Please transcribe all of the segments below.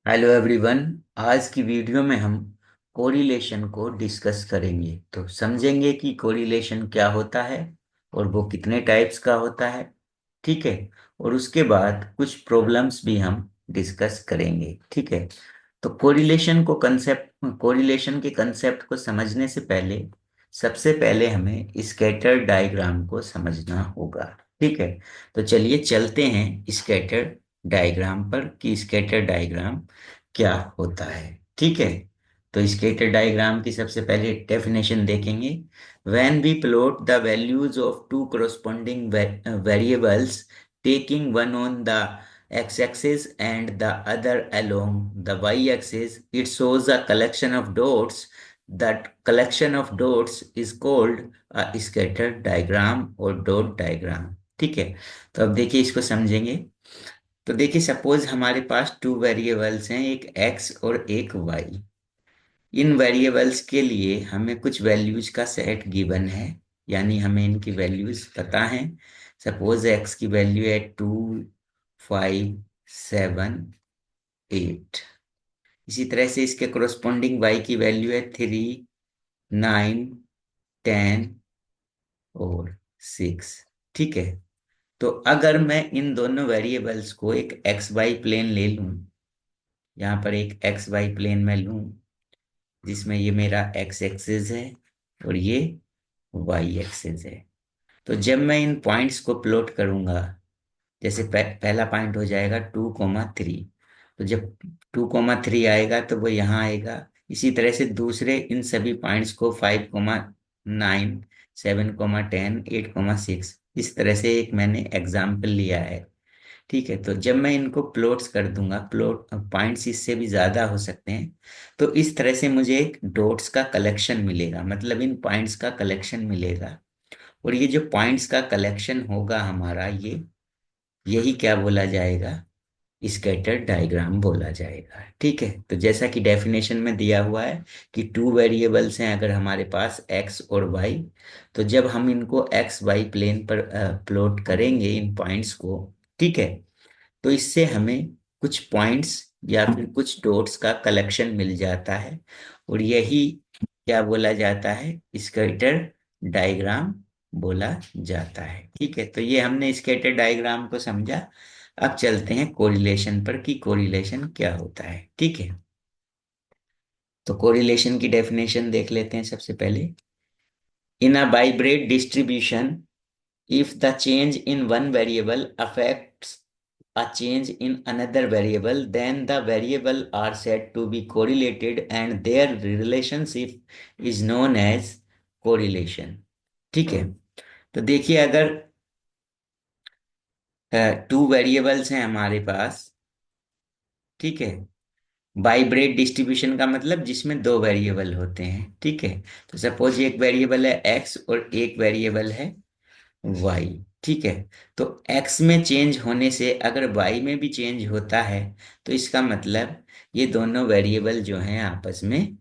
Hello everyone. आज की video में हम कोरिलेशन को डिस्कस करेंगे। तो समझेंगे कि कोरिलेशन क्या होता है और वो कितने टाइप्स का होता है। ठीक है। और उसके बाद कुछ प्रॉब्लम्स भी हम डिस्कस करेंगे। ठीक है। तो कोरिलेशन के कंसेप्ट को समझने से पहले सबसे पहले हमें स्कैटर डायग्राम को समझना होगा। ठीक है। तो चलिए चलते हैं स्कैटर डायग्राम पर कि स्कैटर डायग्राम क्या होता है। ठीक है। तो स्कैटर डायग्राम की सबसे पहले डेफिनेशन देखेंगे। When we plot the values of two corresponding variables taking one on the x-axis and the other along the y-axis, it shows a collection of dots. That collection of dots is called a scatter diagram और dot diagram। ठीक है। तो अब देखिए इसको समझेंगे। तो देखिए सपोज हमारे पास टू वेरिएबल्स हैं, एक x और एक y। इन वेरिएबल्स के लिए हमें कुछ वैल्यूज का सेट गिवन है, यानी हमें इनकी वैल्यूज पता है। सपोज x की वैल्यू है 2, 5, 7, 8। इसी तरह से इसके कोरस्पॉन्डिंग y की वैल्यू है 3, 9, 10 और 6। ठीक है। तो अगर मैं इन दोनों वेरिएबल्स को एक एक्स वाई प्लेन ले लूं, यहाँ पर एक एक्स वाई प्लेन में लूं जिसमें ये मेरा एक्स एक्सिस है और ये वाई एक्सिस है। तो जब मैं इन पॉइंट्स को प्लॉट करूंगा, जैसे पहला पॉइंट हो जाएगा 2, 3। तो जब 2, 3 आएगा तो वो यहाँ आएगा। इसी तरह से दूसरे इन सभी पॉइंट्स को 5, 9, 7, 10, 8, 6, इस तरह से एक मैंने एग्जाम्पल लिया है। ठीक है। तो जब मैं इनको प्लॉट्स कर दूंगा, प्लॉट पॉइंट्स इससे भी ज्यादा हो सकते हैं, तो इस तरह से मुझे एक डॉट्स का कलेक्शन मिलेगा, मतलब इन पॉइंट्स का कलेक्शन मिलेगा। और ये जो पॉइंट्स का कलेक्शन होगा हमारा, ये यही क्या बोला जाएगा, स्कैटर डायग्राम बोला जाएगा। ठीक है। तो जैसा कि डेफिनेशन में दिया हुआ है कि टू वेरिएबल्स हैं अगर हमारे पास x और y, तो जब हम इनको एक्स वाई प्लेन पर प्लॉट करेंगे इन पॉइंट्स को, ठीक है, तो इससे हमें कुछ पॉइंट्स या फिर कुछ डॉट्स का कलेक्शन मिल जाता है और यही क्या बोला जाता है, स्कैटर डायग्राम बोला जाता है। ठीक है। तो ये हमने स्कैटर डायग्राम को समझा। अब चलते हैं कोरिलेशन पर कि कोरिलेशन क्या होता है। ठीक है। तो कोरिलेशन की डेफिनेशन देख लेते हैं सबसे पहले। In a bivariate distribution, if the change in one variable affects a change in another variable, then the variable are said to be correlated and their relationship is known as correlation। ठीक है। तो देखिए अगर two variables हैं हमारे पास, ठीक है, bivariate distribution का मतलब जिसमें दो वेरिएबल होते हैं। ठीक है। तो सपोज एक वेरिएबल है एक्स और एक वेरिएबल है वाई। ठीक है। तो एक्स में चेंज होने से अगर वाई में भी चेंज होता है, तो इसका मतलब ये दोनों वेरिएबल जो हैं आपस में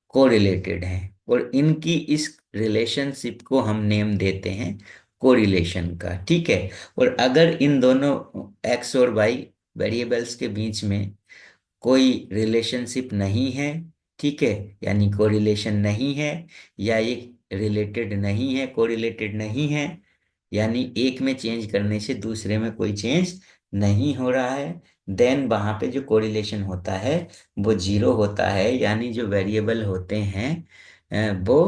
कोरिलेटेड हैं और इनकी इस रिलेशनशिप को हम नेम देते हैं कोरिलेशन का। ठीक है। और अगर इन दोनों एक्स और वाई वेरिएबल्स के बीच में कोई रिलेशनशिप नहीं है, ठीक है, यानी कोरिलेशन नहीं है, या ये रिलेटेड नहीं है, कोरिलेटेड नहीं है, यानी एक में चेंज करने से दूसरे में कोई चेंज नहीं हो रहा है, देन वहां पे जो कोरिलेशन होता है वो जीरो होता है, यानी जो वेरिएबल होते हैं वो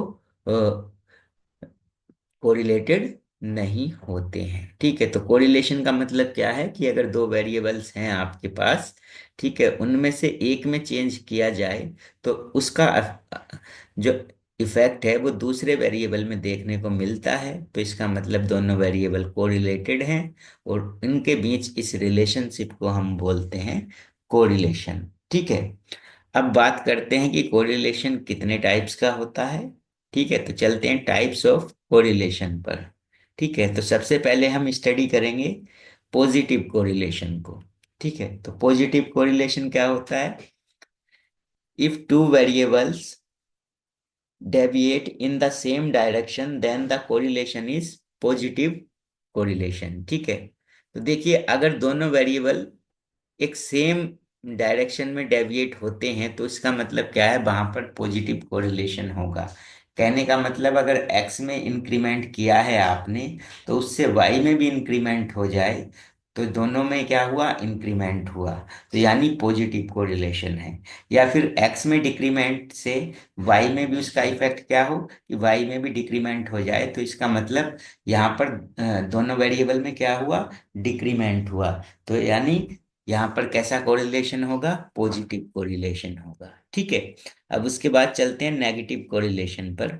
कोरिलेटेड नहीं होते हैं। ठीक है। तो कोरिलेशन का मतलब क्या है कि अगर दो वेरिएबल्स हैं आपके पास, ठीक है, उनमें से एक में चेंज किया जाए तो उसका जो इफेक्ट है वो दूसरे वेरिएबल में देखने को मिलता है। तो इसका मतलब दोनों वेरिएबल कोरिलेटेड हैं और इनके बीच इस रिलेशनशिप को हम बोलते हैं कोरिलेशन। ठीक है। अब बात करते हैं कि कोरिलेशन कितने टाइप्स का होता है। ठीक है। तो चलते हैं टाइप्स ऑफ कोरिलेशन पर। ठीक है। तो सबसे पहले हम स्टडी करेंगे पॉजिटिव कोरिलेशन को। ठीक है। तो पॉजिटिव कोरिलेशन क्या होता है, if two variables deviate in the same direction then the correlation is positive correlation। ठीक है। तो देखिए अगर दोनों वेरिएबल एक सेम डायरेक्शन में डेविएट होते हैं तो इसका मतलब क्या है, वहां पर पॉजिटिव कोरिलेशन होगा। कहने का मतलब अगर एक्स में इंक्रीमेंट किया है आपने, तो उससे वाई में भी इंक्रीमेंट हो जाए, तो दोनों में क्या हुआ, इंक्रीमेंट हुआ, तो यानी पॉजिटिव कोरिलेशन है। या फिर एक्स में डिक्रीमेंट से वाई में भी उसका इफेक्ट क्या हो, कि वाई में भी डिक्रीमेंट हो जाए, तो इसका मतलब यहाँ पर दोनों वेरिएबल में क्या हुआ, डिक्रीमेंट हुआ। तो यानी यहाँ पर कैसा कोरिलेशन होगा, पॉजिटिव कोरिलेशन होगा। ठीक है। अब उसके बाद चलते हैं नेगेटिव कोरिलेशन पर।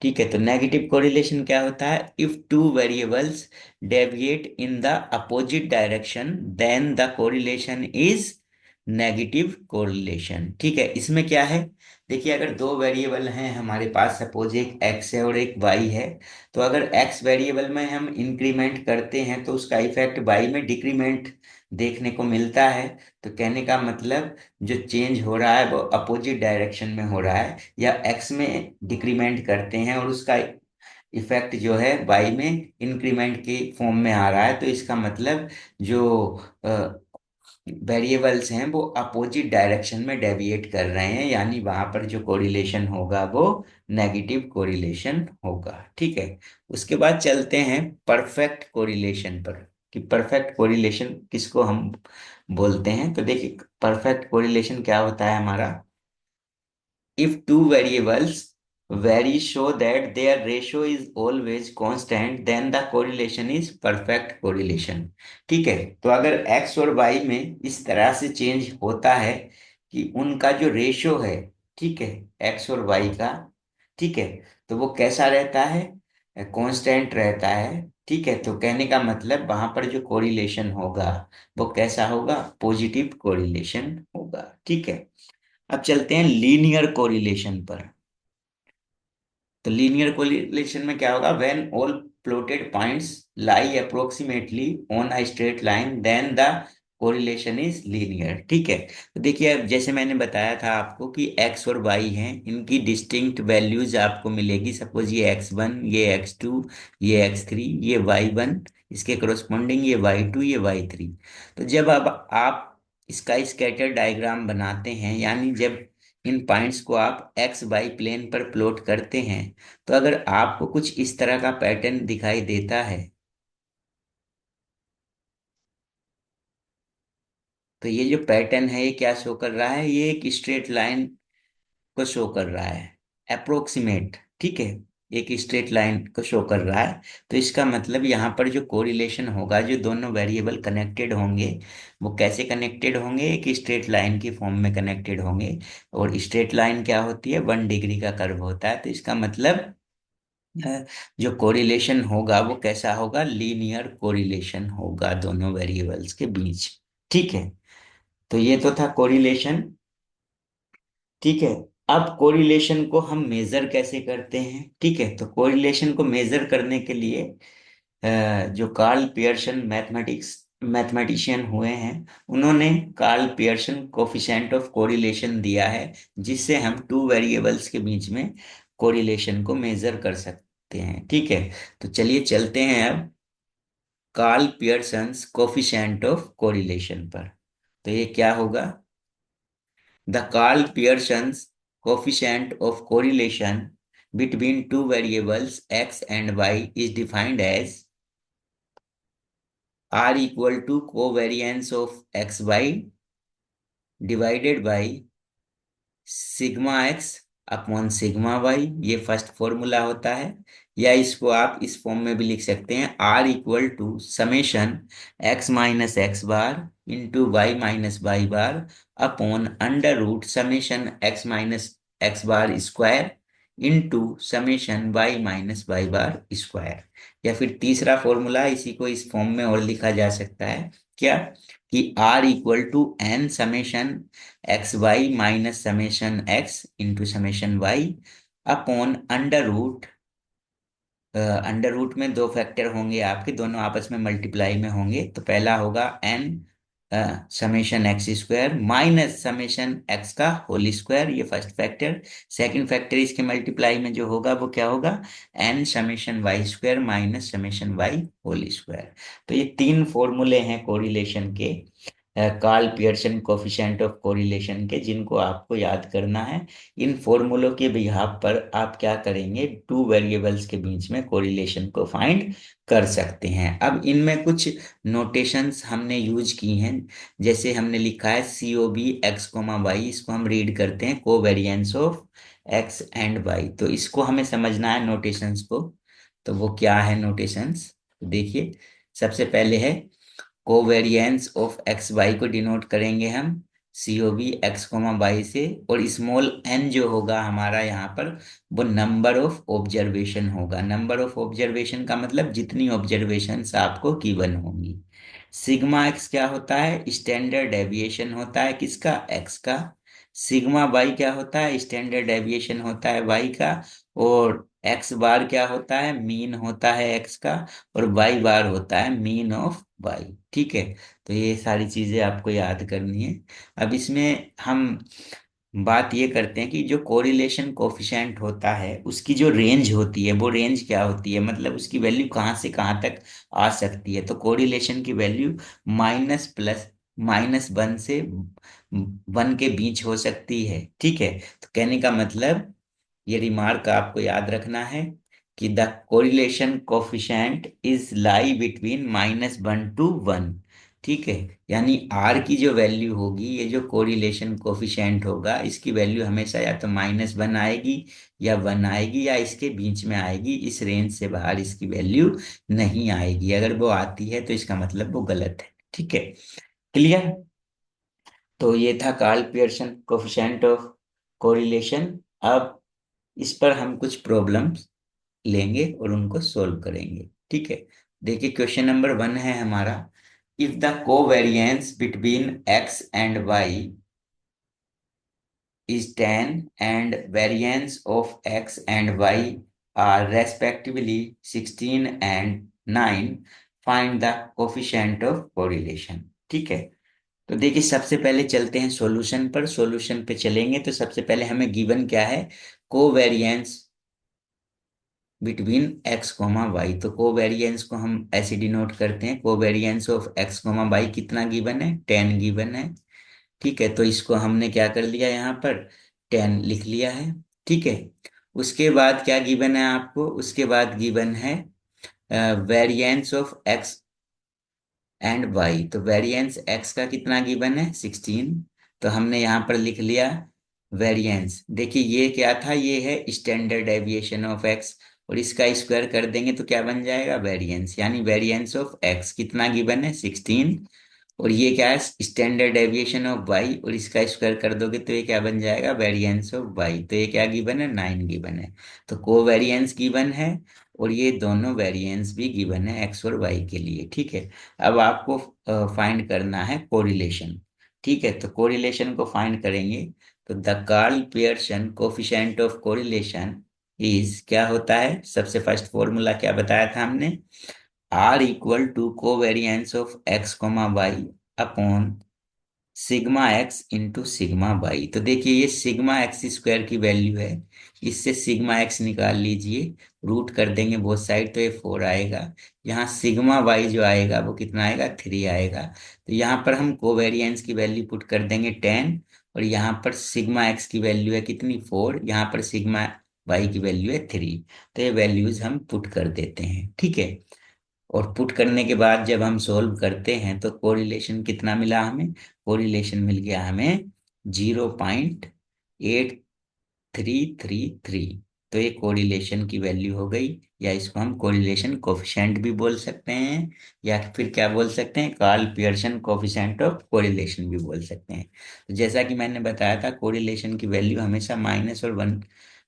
ठीक है, तो नेगेटिव कोरिलेशन क्या होता है, if two variables deviate in the opposite direction then the correlation is negative correlation. ठीक है, इसमें क्या है, देखिए अगर दो वेरिएबल हैं हमारे पास, सपोज एक एक्स है और एक वाई है, तो अगर एक्स वेरिएबल में हम इंक्रीमेंट करते हैं तो उसका इफेक्ट वाई में डिक्रीमेंट देखने को मिलता है। तो कहने का मतलब जो चेंज हो रहा है वो अपोजिट डायरेक्शन में हो रहा है, या एक्स में डिक्रीमेंट करते हैं और उसका इफेक्ट जो है वाई में इंक्रीमेंट के फॉर्म में आ रहा है, तो इसका मतलब जो वेरिएबल्स हैं वो अपोजिट डायरेक्शन में डेविएट कर रहे हैं, यानी वहां पर जो कोरिलेशन होगा वो नेगेटिव कोरिलेशन होगा। ठीक है। उसके बाद चलते हैं परफेक्ट कोरिलेशन पर, कि परफेक्ट कोरिलेशन किसको हम बोलते हैं। तो देखिए परफेक्ट कोरिलेशन क्या होता है हमारा, if two variables vary so that their ratio is always constant, then the correlation is perfect correlation। ठीक है, तो अगर x और y में इस तरह से चेंज होता है कि उनका जो रेशियो है, ठीक है, x और y का, ठीक है, तो वो कैसा रहता है, कांस्टेंट रहता है। ठीक है, तो कहने का मतलब वहां पर जो कोरिलेशन होगा वो कैसा होगा, पॉजिटिव कोरिलेशन होगा। ठीक है। अब चलते हैं लीनियर कोरिलेशन पर। तो लीनियर कोरिलेशन में क्या होगा, when all plotted points lie approximately on a straight line then the correlation is linear. ठीक है, तो देखिए अब जैसे मैंने बताया था आपको कि एक्स और वाई हैं, इनकी डिस्टिंक्ट वैल्यूज आपको मिलेगी। सपोज ये x1, ये x2, ये x3, ये y1, इसके करस्पॉन्डिंग ये y2, ये y3। तो जब अब आप इसका स्कैटर डायग्राम बनाते हैं, यानी जब इन पॉइंट्स को आप एक्स वाई प्लेन पर प्लॉट करते हैं, तो अगर आपको कुछ इस तरह का पैटर्न दिखाई देता है, तो ये जो पैटर्न है ये क्या शो कर रहा है, ये एक स्ट्रेट लाइन को शो कर रहा है, अप्रोक्सीमेट। ठीक है, एक स्ट्रेट लाइन को शो कर रहा है। तो इसका मतलब यहाँ पर जो कोरिलेशन होगा, जो दोनों वेरिएबल कनेक्टेड होंगे, वो कैसे कनेक्टेड होंगे, एक स्ट्रेट लाइन की फॉर्म में कनेक्टेड होंगे। और स्ट्रेट लाइन क्या होती है, 1 डिग्री का कर्व होता है। तो इसका मतलब जो कोरिलेशन होगा वो कैसा होगा, लीनियर कोरिलेशन होगा दोनों वेरिएबल्स के बीच। ठीक है, तो ये तो था कोरिलेशन। ठीक है, अब कोरिलेशन को हम मेजर कैसे करते हैं। ठीक है, तो कोरिलेशन को मेजर करने के लिए जो कार्ल पियर्सन मैथमेटिशियन हुए हैं, उन्होंने Karl Pearson coefficient of correlation दिया है, जिससे हम टू वेरिएबल्स के बीच में कोरिलेशन को मेजर कर सकते हैं। ठीक है, तो चलिए चलते हैं अब Karl Pearson's coefficient of correlation पर। तो ये क्या होगा, the Carl Pearson's coefficient of correlation between two variables x and y is defined as R equal to covariance of xy divided by sigma x upon sigma y, ये first formula होता है। या इसको आप इस फॉर्म में भी लिख सकते हैं, r equal to summation x minus x bar into y minus y bar upon under root summation x minus x bar square into summation y minus y bar square. या फिर तीसरा फॉर्मूला, इसी को इस फॉर्म में और लिखा जा सकता है, क्या, कि r equal to n summation x y minus summation x into summation y upon under root, under root में दो फैक्टर होंगे आपके, दोनों आपस में मल्टीप्लाई में होंगे। तो पहला होगा n summation x square minus summation x का होल स्क्वायर, ये फर्स्ट फैक्टर। सेकंड फैक्टर इसके मल्टीप्लाई में जो होगा वो क्या होगा, n summation y square minus summation y whole square. तो ये तीन फॉर्मूले हैं कोरिलेशन के, Karl Pearson coefficient of correlation के, जिनको आपको याद करना है। इन फॉर्मूलों के बिहाफ पर आप क्या करेंगे, टू वेरिएबल्स के बीच में कोरिलेशन को फाइंड कर सकते हैं। अब इनमें कुछ नोटेशंस हमने यूज की हैं। जैसे हमने लिखा है COB x, y, इसको हम रीड करते हैं covariance of x and y। तो इसको हमें समझना है नोटेशंस को। तो वो क्या है नोटेशंस, देखिए। सबसे पहले है कोवेरिएंस ऑफ एक्स वाई को डिनोट करेंगे हम COB x, y से, और स्मॉल n जो होगा हमारा यहाँ पर, वो नंबर ऑफ ऑब्जर्वेशन होगा। नंबर ऑफ ऑब्जर्वेशन का मतलब जितनी ऑब्जर्वेशंस आपको गिवन होंगी। सिग्मा एक्स क्या होता है, स्टैंडर्ड डेविएशन होता है किसका, एक्स का। सिग्मा वाई क्या होता है, स्टैंडर्ड डेविएशन होता है वाई का। और एक्स बार क्या होता है, मीन होता है एक्स का। और वाई बार होता है मीन ऑफ वाई। ठीक है, तो ये सारी चीजें आपको याद करनी है। अब इसमें हम बात ये करते हैं कि जो कोरिलेशन कोफिशिएंट होता है उसकी जो रेंज होती है, वो रेंज क्या होती है, मतलब उसकी वैल्यू कहाँ से कहाँ तक आ सकती है। तो कोरिलेशन की वैल्यू -1 से 1 के बीच हो सकती है। ठीक है, तो कहने का मतलब, ये रिमार्क आपको याद रखना है कि the correlation coefficient is lie between -1 to 1। ठीक है, यानी आर की जो वैल्यू होगी, ये जो कोरिलेशन कोफिशिएंट होगा, इसकी वैल्यू हमेशा या तो -1 आएगी या 1 आएगी, या इसके बीच में आएगी। इस रेंज से बाहर इसकी वैल्यू नहीं आएगी। अगर वो आती है तो इसका मतलब वो गलत है। ठीक है, क्लियर। तो ये था Karl Pearson coefficient of correlation. अब इस पर हम कुछ प्रॉब्लम्स लेंगे और उनको सोल्व करेंगे। ठीक है, देखिए क्वेश्चन नंबर 1 है हमारा, if the covariance between x and y is 10 and variance of x and y are respectively 16 and 9, find the coefficient of correlation। ठीक है, तो देखिए सबसे पहले चलते हैं सॉल्यूशन पर। सॉल्यूशन पे चलेंगे तो सबसे पहले हमें गिवन क्या है, कोवेरिएंस बिटवीन x, y। तो कोवेरिएंस को हम ऐसे डिनोट करते हैं, कोवेरिएंस ऑफ x, y कितना गिवन है, 10 गिवन है। ठीक है, तो इसको हमने क्या कर लिया, यहाँ पर 10 लिख लिया है। ठीक है, उसके बाद क्या गिवन है आपको, उसके बाद गिवन है variance of x and y. तो वेरिएंस x का कितना गिवन है, 16। तो हमने यहाँ पर लिख लिया वेरिएंस। देखिए ये क्या था, ये है स्टैंडर्ड डेविएशन ऑफ x, और इसका स्क्वायर कर देंगे तो क्या बन जाएगा, वेरिएंस। यानी वेरिएंस ऑफ x कितना गिवन है, 16। और ये क्या है, स्टैंडर्ड डेविएशन ऑफ y, और इसका स्क्वायर कर दोगे तो ये क्या बन जाएगा, वेरिएंस ऑफ y। तो ये क्या गिवन है, 9 गिवन है। तो कोवेरिएंस गिवन है, और ये दोनों वेरिएंस भी गिवन है x और y के लिए। ठीक है, अब आपको फाइंड करना है कोरिलेशन। ठीक है, तो कोरिलेशन को फाइंड करेंगे तो the Karl Pearson coefficient of correlation is, क्या होता है, सबसे फर्स्ट फॉर्मूला क्या बताया था हमने, R equal to covariance of x, y upon sigma x into sigma y. तो देखिए ये सिग्मा एक्स स्क्वायर की वैल्यू है, इससे सिग्मा एक्स निकाल लीजिए, रूट कर देंगे बोथ साइड तो ये 4 आएगा। यहाँ सिग्मा वाई जो आएगा वो कितना आएगा, 3 आएगा। तो यहाँ पर हम कोवेरिएंस की वैल्यू पुट कर देंगे 10, और यहाँ पर सिग्मा एक्स की वैल्यू है कितनी, 4। यहाँ पर सिग्मा वाई की वैल्यू है 3। तो ये वैल्यूज हम पुट कर देते हैं। ठीक है, और पुट करने के बाद जब हम सोल्व करते हैं तो कोरिलेशन कितना मिला हमें, कोरिलेशन मिल गया हमें 0.8333। तो ये कोरिलेशन की वैल्यू हो गई, या इसको हम कोरिलेशन कोफिशिएंट भी बोल सकते हैं, या फिर क्या बोल सकते हैं, Karl Pearson coefficient of correlation भी बोल सकते हैं। तो जैसा कि मैंने बताया था, कोरिलेशन की वैल्यू हमेशा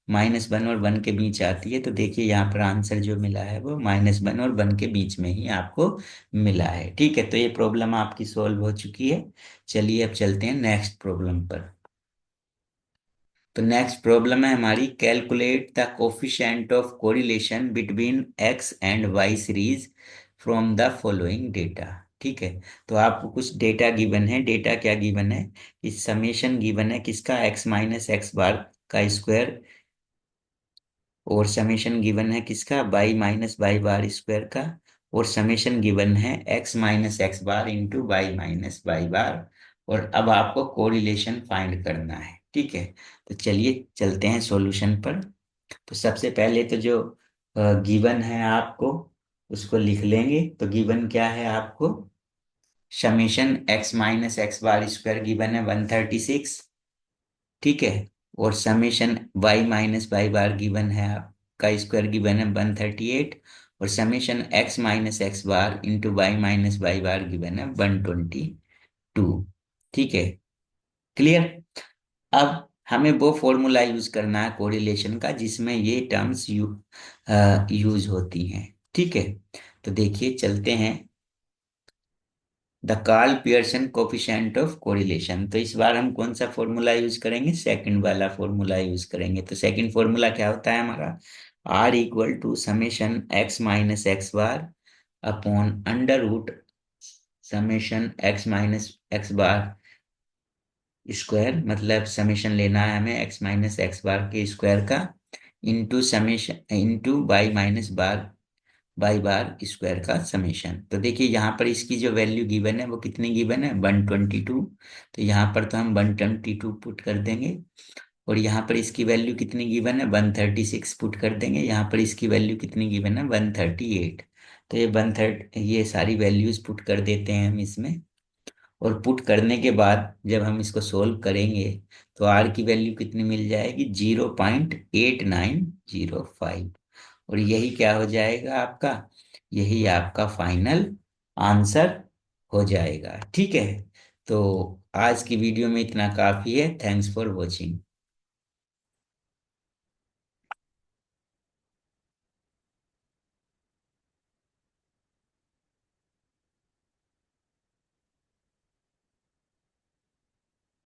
-1 और 1 के बीच आती है। तो देखिए यहाँ पर आंसर जो मिला है वो -1 और 1 के बीच में ही आपको मिला है। ठीक है, तो ये प्रॉब्लम आपकी सॉल्व हो चुकी है। चलिए अब चलते हैं नेक्स्ट प्रॉब्लम पर। तो नेक्स्ट प्रॉब्लम है हमारी, calculate the coefficient of correlation between x and y series from the following data. ठीक है, तो आपको कुछ डेटा गिवन है। डेटा क्या गिवन है, इस समेशन गिवन है किसका, x - x बार का स्क्वायर, और समेशन गिवन है किसका, y - y बार स्क्वायर का। और समेशन गिवन है x minus x bar into y minus y बार। और अब आपको कोरिलेशन फाइंड करना है, ठीक है। तो चलिए चलते हैं सॉल्यूशन पर। तो सबसे पहले तो जो गिवन है आपको उसको लिख लेंगे। तो गिवन क्या है आपको, summation x minus x bar square given है 136, ठीक है। और summation y minus y bar given है आपका स्क्वायर गिवन है 138। और summation x minus x bar into y minus y bar given है 122, ठीक है। क्लियर। अब हमें वो फॉर्मूला यूज करना है कोरिलेशन का जिसमें ये टर्म्स यूज होती हैं, ठीक है। तो देखिए चलते हैं, the Karl Pearson coefficient of correlation. तो इस बार हम कौन सा फॉर्मूला यूज करेंगे, सेकंड वाला फॉर्मूला यूज करेंगे। तो सेकंड फॉर्मूला क्या होता है हमारा, r equal to summation x minus x bar upon under root summation x minus x bar square, मतलब समेशन लेना है हमें एक्स माइनस एक्स बार के स्क्वायर का, into summation into y minus bar by bar square का समेशन। तो देखिए यहाँ पर इसकी जो वैल्यू गिवन है वो कितनी गिवन है, 122। तो यहाँ पर तो हम 122 पुट कर देंगे। और यहाँ पर इसकी वैल्यू कितनी गिवन है, 136 पुट कर देंगे। यहाँ पर इसकी वैल्यू कितनी गिवन है, 138। तो ये सारी वैल्यूज पुट कर देते हैं हम इसमें। और पुट करने के बाद जब हम इसको सोल्व करेंगे तो आर की वैल्यू कितनी मिल जाएगी, 0.8905। और यही क्या हो जाएगा आपका, यही आपका फाइनल आंसर हो जाएगा, ठीक है। तो आज की वीडियो में इतना काफी है। Thanks for watching.